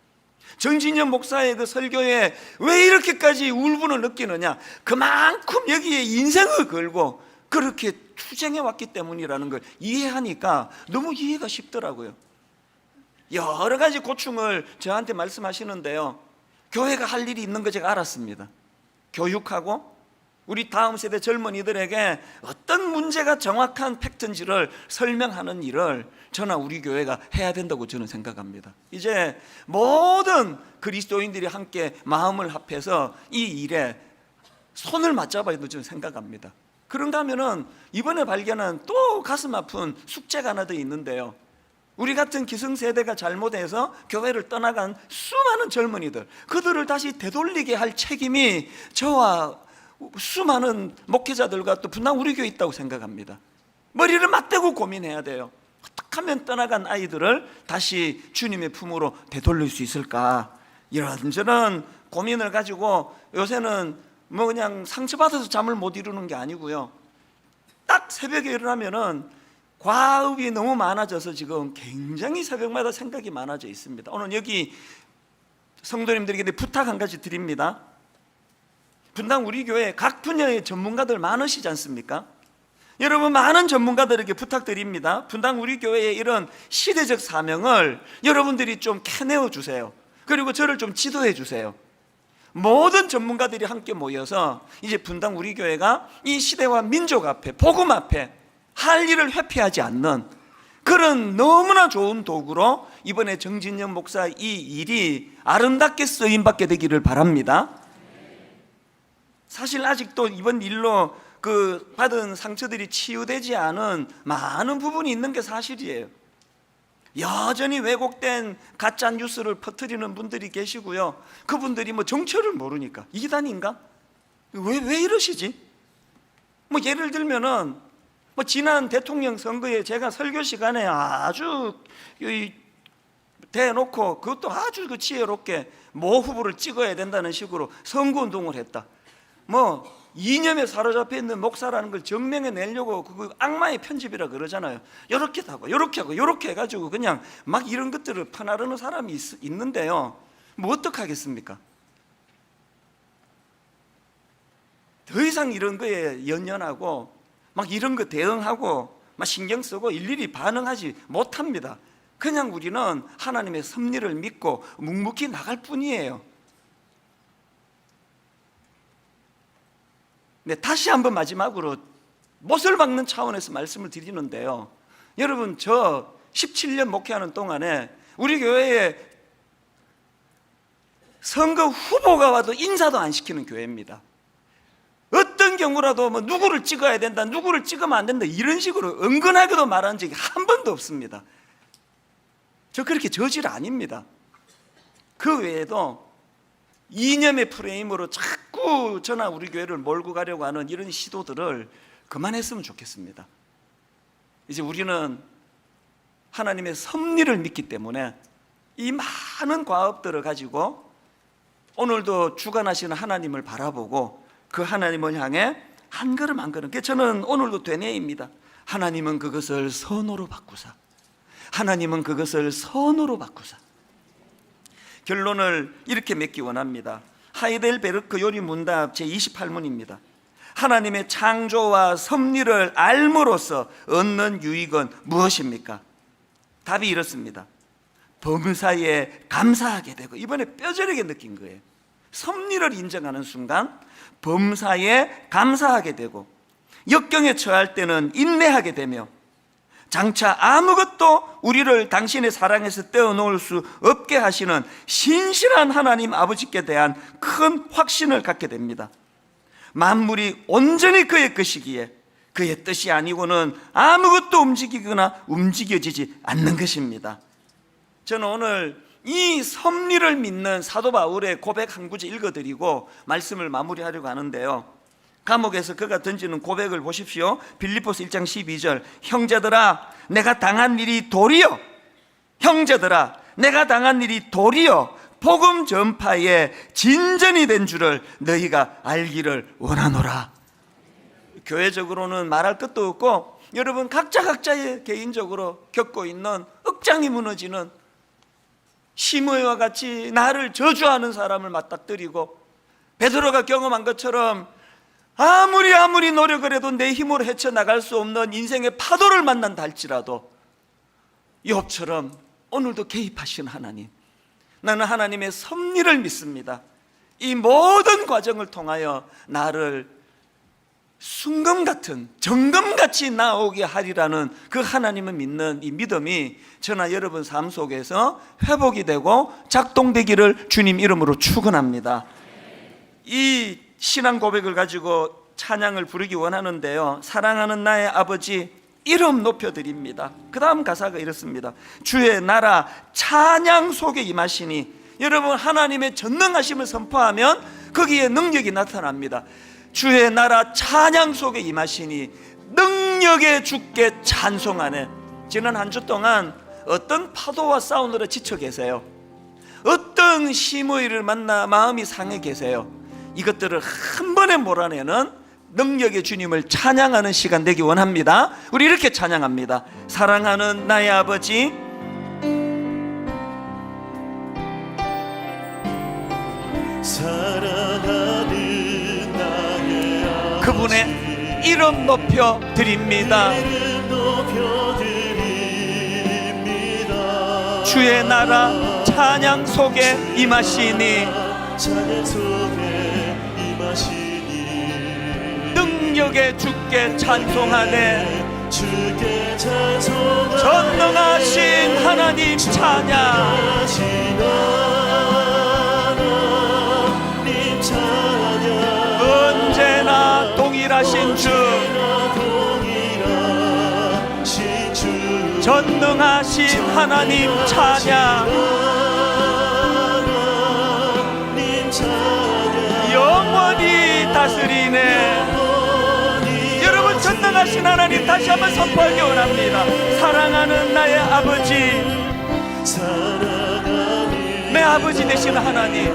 정진영 목사의 그 설교에 왜 이렇게까지 울분을 느끼느냐, 그만큼 여기에 인생을 걸고 그렇게 투쟁해 왔기 때문이라는 걸 이해하니까 너무 이해가 쉽더라고요. 여러 가지 고충을 저한테 말씀하시는데요, 교회가 할 일이 있는 거 제가 알았습니다. 교육하고 우리 다음 세대 젊은이들에게 어떤 문제가 정확한 팩트인지를 설명하는 일을 저나 우리 교회가 해야 된다고 저는 생각합니다. 이제 모든 그리스도인들이 함께 마음을 합해서 이 일에 손을 맞잡아야 된다고 저는 생각합니다. 그런가 하면은 이번에 발견한 또 가슴 아픈 숙제가 하나 더 있는데요, 우리 같은 기성세대가 잘못해서 교회를 떠나간 수많은 젊은이들, 그들을 다시 되돌리게 할 책임이 저와 수많은 목회자들과 또 분당 우리 교회에 있다고 생각합니다. 머리를 맞대고 고민해야 돼요. 어떻게 하면 떠나간 아이들을 다시 주님의 품으로 되돌릴 수 있을까? 이런저런 고민을 가지고 요새는 뭐 그냥 상처받아서 잠을 못 이루는 게 아니고요, 딱 새벽에 일어나면은 과업이 너무 많아져서 지금 굉장히 새벽마다 생각이 많아져 있습니다. 오늘 여기 성도님들에게 부탁 한 가지 드립니다. 분당 우리 교회 각 분야의 전문가들 많으시지 않습니까? 여러분, 많은 전문가들에게 부탁드립니다. 분당 우리 교회의 이런 시대적 사명을 여러분들이 좀 캐내어 주세요. 그리고 저를 좀 지도해 주세요. 모든 전문가들이 함께 모여서 이제 분당 우리 교회가 이 시대와 민족 앞에, 복음 앞에 할 일을 회피하지 않는 그런 너무나 좋은 도구로 이번에 정진영 목사 이 일이 아름답게 쓰임받게 되기를 바랍니다. 사실 아직도 이번 일로 그 받은 상처들이 치유되지 않은 많은 부분이 있는 게 사실이에요. 여전히 왜곡된 가짜 뉴스를 퍼뜨리는 분들이 계시고요, 그분들이 뭐 정체를 모르니까 이단인가? 왜 이러시지? 뭐 예를 들면은 뭐 지난 대통령 선거에 제가 설교 시간에 아주 대놓고, 그것도 아주 그 지혜롭게 모 후보를 찍어야 된다는 식으로 선거운동을 했다. 뭐 이념에 사로잡혀 있는 목사라는 걸 증명해 내려고 그 악마의 편집이라 그러잖아요. 이렇게 하고 이렇게 하고 이렇게 해가지고 그냥 막 이런 것들을 퍼나르는 사람이 있는데요, 뭐 어떡하겠습니까? 더 이상 이런 거에 연연하고 막 이런 거 대응하고 막 신경 쓰고 일일이 반응하지 못합니다. 그냥 우리는 하나님의 섭리를 믿고 묵묵히 나갈 뿐이에요. 네, 다시 한번 마지막으로 못을 박는 차원에서 말씀을 드리는데요, 여러분, 저 17년 목회하는 동안에 우리 교회에 선거 후보가 와도 인사도 안 시키는 교회입니다. 어떤 경우라도 뭐 누구를 찍어야 된다, 누구를 찍으면 안 된다, 이런 식으로 은근하게도 말한 적이 한 번도 없습니다. 저 그렇게 저질 아닙니다. 그 외에도 이념의 프레임으로 자꾸 저나 우리 교회를 몰고 가려고 하는 이런 시도들을 그만했으면 좋겠습니다. 이제 우리는 하나님의 섭리를 믿기 때문에 이 많은 과업들을 가지고 오늘도 주관하시는 하나님을 바라보고 그 하나님을 향해 한 걸음 한 걸음, 저는 오늘도 되뇌입니다. 하나님은 그것을 선호로 바꾸사, 하나님은 그것을 선호로 바꾸사. 결론을 이렇게 맺기 원합니다. 하이델베르크 요리문답 제28문입니다. 하나님의 창조와 섭리를 알므로써 얻는 유익은 무엇입니까? 답이 이렇습니다. 범사에 감사하게 되고, 이번에 뼈저리게 느낀 거예요. 섭리를 인정하는 순간 범사에 감사하게 되고, 역경에 처할 때는 인내하게 되며, 장차 아무것도 우리를 당신의 사랑에서 떼어놓을 수 없게 하시는 신실한 하나님 아버지께 대한 큰 확신을 갖게 됩니다. 만물이 온전히 그의 것이기에 그의 뜻이 아니고는 아무것도 움직이거나 움직여지지 않는 것입니다. 저는 오늘 이 섭리를 믿는 사도 바울의 고백 한 구절 읽어드리고 말씀을 마무리하려고 하는데요, 감옥에서 그가 던지는 고백을 보십시오. 빌립보서 1장 12절, 형제들아 내가 당한 일이 도리어, 형제들아 내가 당한 일이 도리어 복음 전파에 진전이 된 줄을 너희가 알기를 원하노라. 교회적으로는 말할 것도 없고, 여러분 각자의 개인적으로 겪고 있는 억장이 무너지는 시므이와 같이 나를 저주하는 사람을 맞닥뜨리고, 베드로가 경험한 것처럼 아무리 노력을 해도 내 힘으로 헤쳐나갈 수 없는 인생의 파도를 만난다 할지라도 욥처럼 오늘도 개입하신 하나님, 나는 하나님의 섭리를 믿습니다. 이 모든 과정을 통하여 나를 순금같은 정금같이 나오게 하리라는 그 하나님을 믿는 이 믿음이 저나 여러분 삶 속에서 회복이 되고 작동되기를 주님 이름으로 축원합니다. 이 신앙 고백을 가지고 찬양을 부르기 원하는데요, 사랑하는 나의 아버지 이름 높여드립니다. 그 다음 가사가 이렇습니다. 주의 나라 찬양 속에 임하시니. 여러분, 하나님의 전능하심을 선포하면 거기에 능력이 나타납니다. 주의 나라 찬양 속에 임하시니 능력의 주께 찬송하네. 지난 한 주 동안 어떤 파도와 싸우느라 지쳐 계세요? 어떤 시므이를 만나 마음이 상해 계세요? 이것들을 한 번에 몰아내는 능력의 주님을 찬양하는 시간 되기 원합니다. 우리 이렇게 찬양합니다. 사랑하는 나의 아버지, 사랑하는 나의 아버지, 그분의 이름 높여 드립니다. 주의 나라 찬양 속에 임하시니 찬양 속에 임하시니 능력의 주께 찬송하네. 주께 찬송하네. 전능하신 하나님 찬양, 하나님 찬양, 언제나 동일하신 주, 전능하신 하나님 찬양, 영원히 다스리네. 여러분, 전능하신 하나님 다시 한번 선포하기 원합니다. 사랑하는 나의 아버지, 내 아버지 되시는 하나님,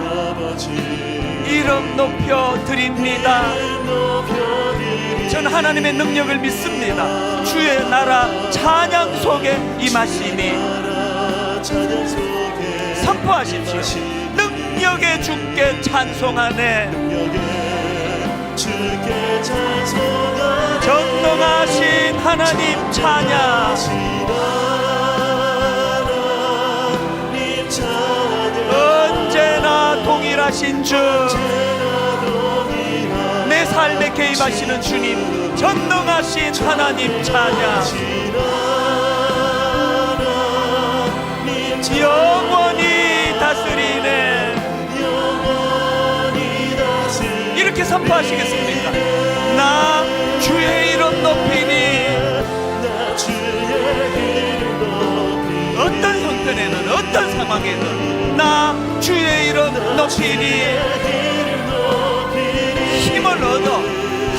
이름 높여 드립니다. 저는 하나님의 능력을 믿습니다. 주의 나라 찬양 속에 임하시니 선포하십시오. 능력의 주께 찬송하네. 전능하신 하나님 찬양, 언제나 동일하신 주, 내 삶에 개입하시는 주님, 전능하신 하나님 찬양, 영원히 다스리네. 이렇게 선포하시겠습니까? 나 주의 이름 높이니. 어떤 형편에는, 어떤 상황에는 나 주의 이름 높이리. 힘을 얻어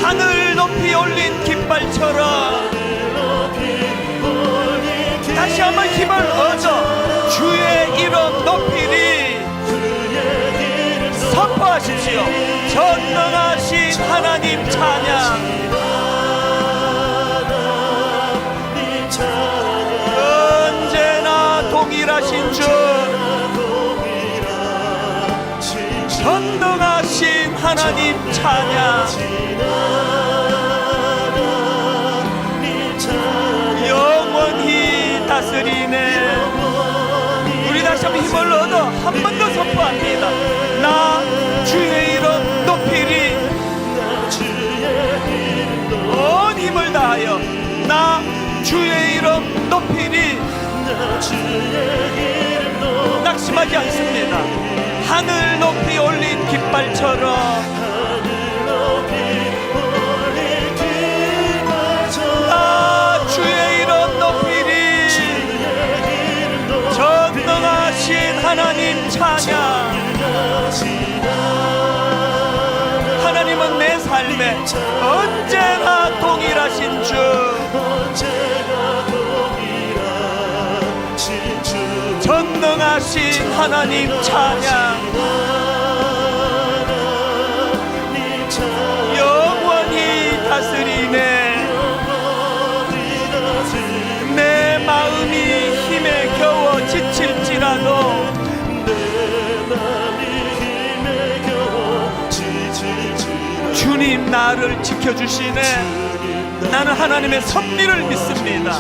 하늘 높이 올린 깃발처럼 다시 한번 힘을 얻어 주의 이름 높이리. 선포하십시오. 전능하신 하나님 찬양. 언제나 동일하신 주, 전능하신 하나님 찬양. 영원히 다스리네. 우리 다시 한번 힘을 얻어 한 번 더 선포합니다. 나 주의 이름 높이리. 온 힘을 다하여 나 주의 이름 높이리. 낙심하지 않습니다. 하늘 높이 올린 깃발처럼 나 주의 이름 높이리. 전능하신 하나님 찬양. 하나님은 내 삶에 언제나 동일하신 주, 전능하신 하나님 찬양. 영원히 다스리네. 내 마음이 힘에 겨워 지칠지라도 주님 나를 지켜주시네. 나는 하나님의 섭리를 믿습니다.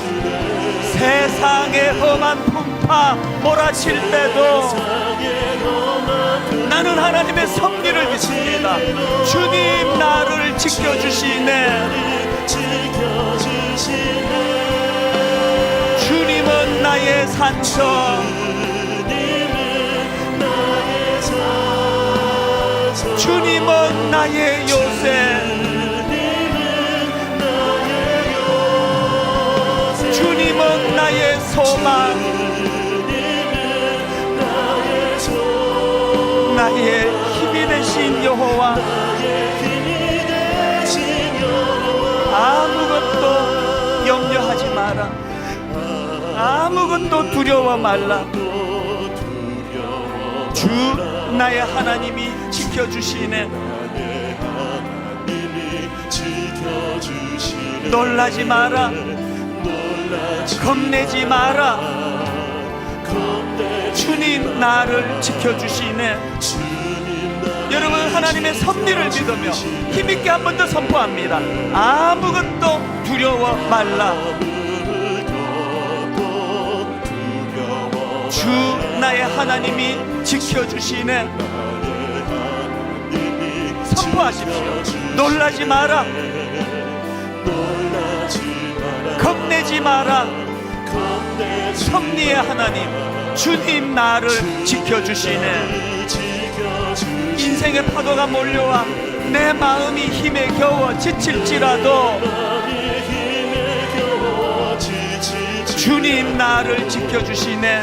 세상의 험한 풍파 몰아칠 때도 나는 하나님의 섭리를 믿습니다. 주님 나를 지켜주시네. 주님은 나의 산성, 주님은 나의 요새, 주님은 나의 소망, 나의 힘이 되신 여호와. 아무것도 염려하지 마라. 아무것도 두려워 말라. 주 나의 하나님이 지켜주시네. 놀라지 마라. 겁내지 마라. 주님 나를 지켜주시네. 여러분 하나님의 섭리를 믿으며 힘있게 한 번 더 선포합니다. 아무것도 두려워 말라. 주 나의 하나님이 지켜주시네. 선포하십시오. 놀라지 마라. 겁내지 마라. 섭리의 하나님 주님 나를 지켜주시네. 인생의 파도가 몰려와 내 마음이 힘에 겨워 지칠지라도 주님 나를 지켜주시네.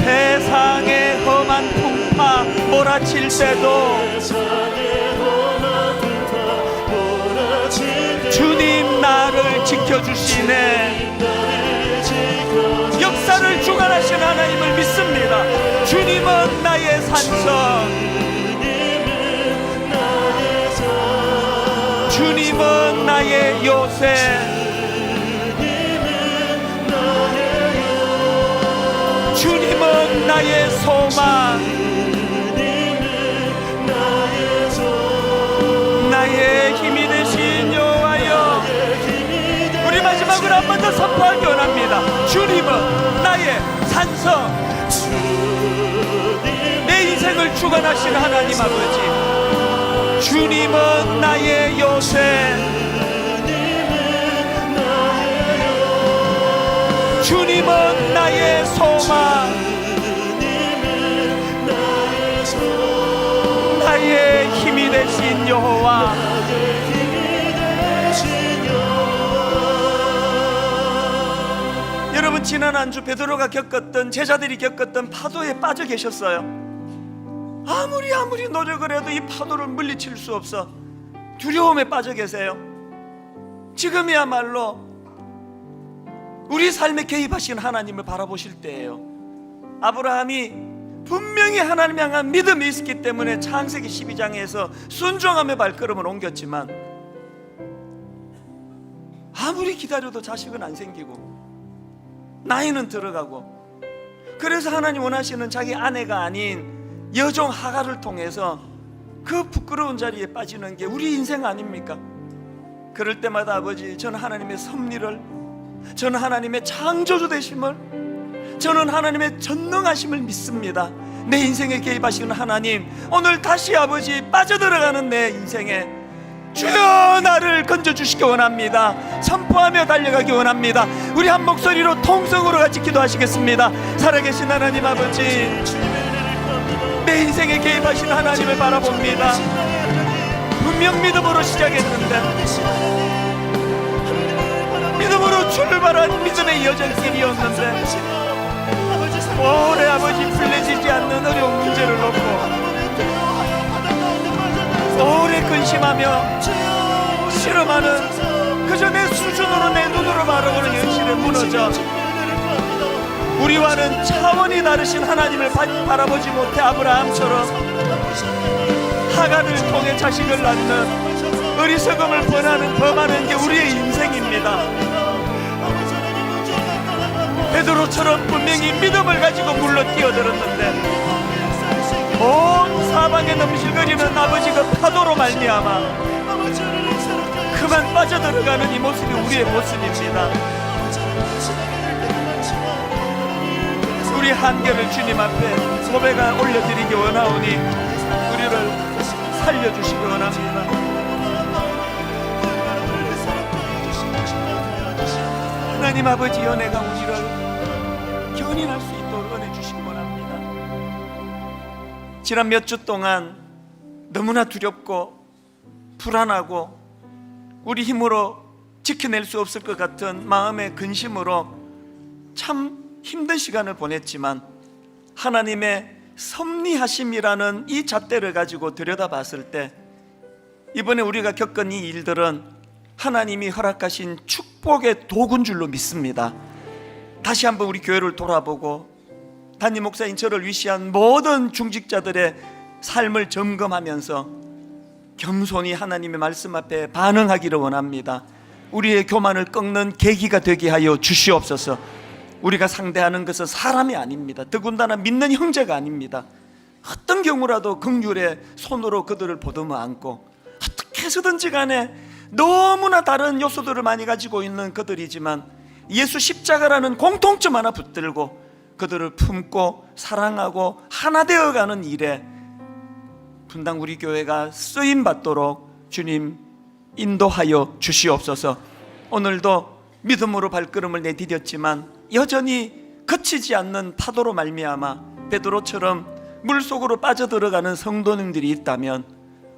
세상의 험한 풍파 몰아칠 때도 주님 나를 지켜주시네. 역사를 주관하신 하나님을 믿습니다. 주님은 나의 산성, 주님은 나의 요새, 주님은 나의 소망, 나의 힘이 되신 여호와여. 우리 마지막으로 한 번 더 선포하기 원합니다. 주님은 나의 산성, 내 인생을 주관하신 하나님 아버지. 주님은 나의 요새, 주님은 나의 소망, 나의 힘이 되신 여호와. 여러분 여러분, 지난 한 주 베드로가 겪었던, 제자들이 겪었던 파도에 빠져 계셨어요. 아무리 노력을 해도 이 파도를 물리칠 수 없어 두려움에 빠져 계세요. 지금이야말로 우리 삶에 개입하신 하나님을 바라보실 때예요. 아브라함이 분명히 하나님 향한 믿음이 있었기 때문에 창세기 12장에서 순종함의 발걸음을 옮겼지만, 아무리 기다려도 자식은 안 생기고 나이는 들어가고, 그래서 하나님 원하시는 자기 아내가 아닌 여종 하갈을 통해서 그 부끄러운 자리에 빠지는 게 우리 인생 아닙니까? 그럴 때마다 아버지, 저는 하나님의 섭리를, 저는 하나님의 창조주 되심을, 저는 하나님의 전능하심을 믿습니다. 내 인생에 개입하시는 하나님, 오늘 다시 아버지 빠져들어가는 내 인생에 주여 나를 건져주시기 원합니다. 선포하며 달려가기 원합니다. 우리 한 목소리로 통성으로 같이 기도하시겠습니다. 살아계신 하나님 아버지, 내 인생에 개입하시는 하나님을 바라봅니다. 분명 믿음으로 시작했는데, 믿음으로 출발한 믿음의 여정길이었는데, 오래 아버지 풀려지지 않는 어려운 문제를 놓고 오래 근심하며 실험하는 그저 내 수준으로, 내 눈으로 바라보는 현실에 무너져 우리와는 차원이 다르신 하나님을 바라보지 못해 아브라함처럼 하갈을 통해 자식을 낳는 어리석음을 범하는 게 우리의 인생입니다. 베드로처럼 분명히 믿음을 가지고 물러 뛰어들었는데 온 사방에 넘실거리는 아버지 그 파도로 말미암아 그만 빠져들어가는 이 모습이 우리의 모습입니다. 우리 한계를 주님 앞에 고백하 올려드리기 원하오니 우리를 살려주시기 원합니다. 하나님 아버지, 은혜가 우리를 견인할 수 있도록 은혜 주시기 원합니다. 지난 몇 주 동안 너무나 두렵고 불안하고 우리 힘으로 지켜낼 수 없을 것 같은 마음의 근심으로 참 힘든 시간을 보냈지만, 하나님의 섭리하심이라는 이 잣대를 가지고 들여다봤을 때 이번에 우리가 겪은 이 일들은 하나님이 허락하신 축복의 도구인 줄로 믿습니다. 다시 한번 우리 교회를 돌아보고 담임 목사인 저를 위시한 모든 중직자들의 삶을 점검하면서 겸손히 하나님의 말씀 앞에 반응하기를 원합니다. 우리의 교만을 꺾는 계기가 되게 하여 주시옵소서. 우리가 상대하는 것은 사람이 아닙니다. 더군다나 믿는 형제가 아닙니다. 어떤 경우라도 긍휼의 손으로 그들을 보듬어 안고 어떻게 해서든지 간에 너무나 다른 요소들을 많이 가지고 있는 그들이지만 예수 십자가라는 공통점 하나 붙들고 그들을 품고 사랑하고 하나 되어가는 일에 분당 우리 교회가 쓰임받도록 주님 인도하여 주시옵소서. 오늘도 믿음으로 발걸음을 내디뎠지만 여전히 그치지 않는 파도로 말미암아 베드로처럼 물속으로 빠져들어가는 성도님들이 있다면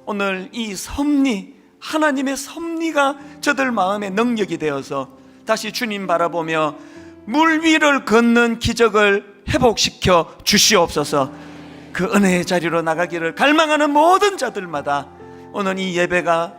오늘 이 섭리, 하나님의 섭리가 저들 마음의 능력이 되어서 다시 주님 바라보며 물 위를 걷는 기적을 회복시켜 주시옵소서. 그 은혜의 자리로 나가기를 갈망하는 모든 자들마다 오늘 이 예배가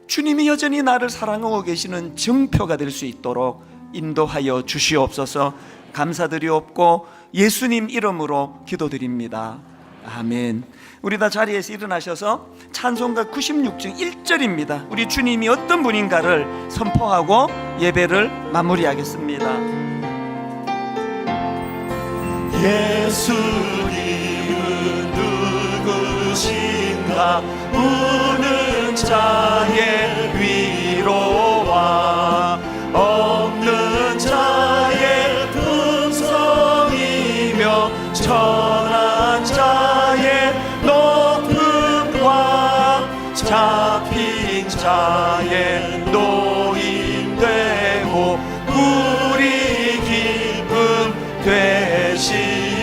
주님이 여전히 나를 사랑하고 계시는 증표가 될 수 있도록 인도하여 주시옵소서. 감사드리옵고 예수님 이름으로 기도드립니다. 아멘. 우리 다 자리에서 일어나셔서 찬송가 96중 1절입니다. 우리 주님이 어떤 분인가를 선포하고 예배를 마무리하겠습니다. 예수님은 누구신가? 우는 자의 위로와 없는 자의 풍성이며 천한 자의 높음과 잡힌 자의 노임되고 우리 기쁨 되시